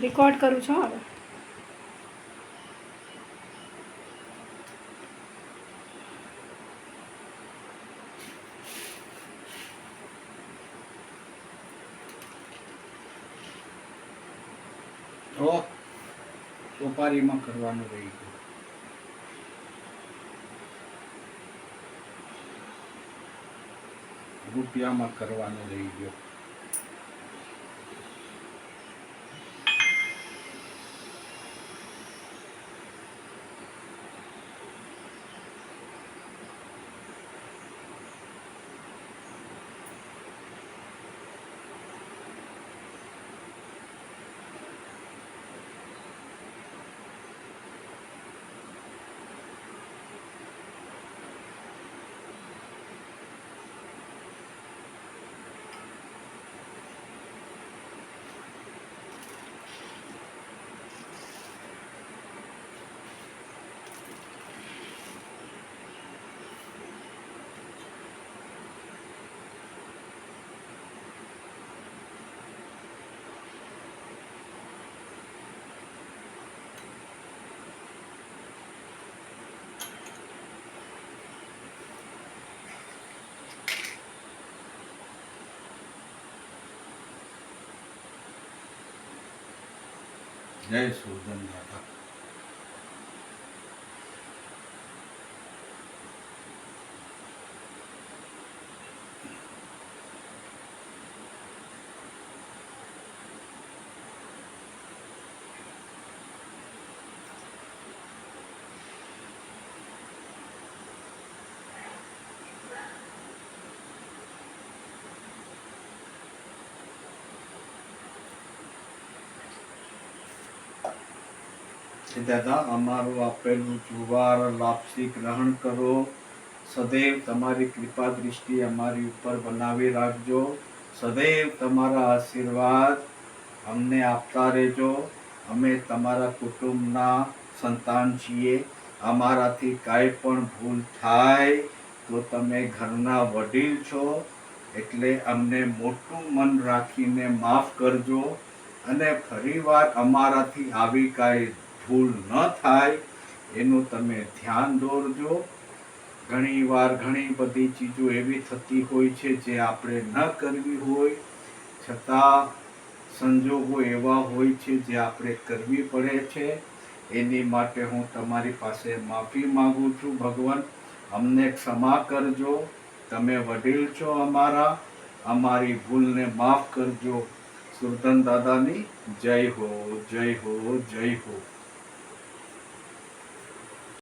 Record કરું છું હવે. તો સોપારીમાં કરવાનું રહી ગયું. રૂપિયામાં કરવાનું રહી ગયું. જય સુરજન દાદા. દાદા અમારું આપેલું જુવાર લાપસી ગ્રહણ કરો. સદૈવ તમારી કૃપા દૃષ્ટિ અમારી ઉપર બનાવી રાખજો. સદૈવ તમારા આશીર્વાદ અમને આપતા રહેજો. અમે તમારા કુટુંબના સંતાન છીએ. અમારાથી કાંઈ પણ ભૂલ થાય તો તમે ઘરના વડીલ છો એટલે અમને મોટું મન રાખીને માફ કરજો. અને ફરીવાર અમારાથી આવી કાંઈ ભૂલ ન થાય એનું તમે ધ્યાન દોરજો. ઘણીવાર ઘણી બધી ચીજો એવી થતી હોય છે જે આપણે ન કરવી હોય છતાં સંજોગો એવા હોય છે જે આપણે કરવી પડે છે. એની માટે હું તમારી પાસે માફી માંગુ છું. ભગવાન અમને ક્ષમા કરજો. તમે વડીલ છો અમારા. અમારી ભૂલને માફ કરજો. સુરધન દાદાની જય હો, જય હો, જય હો.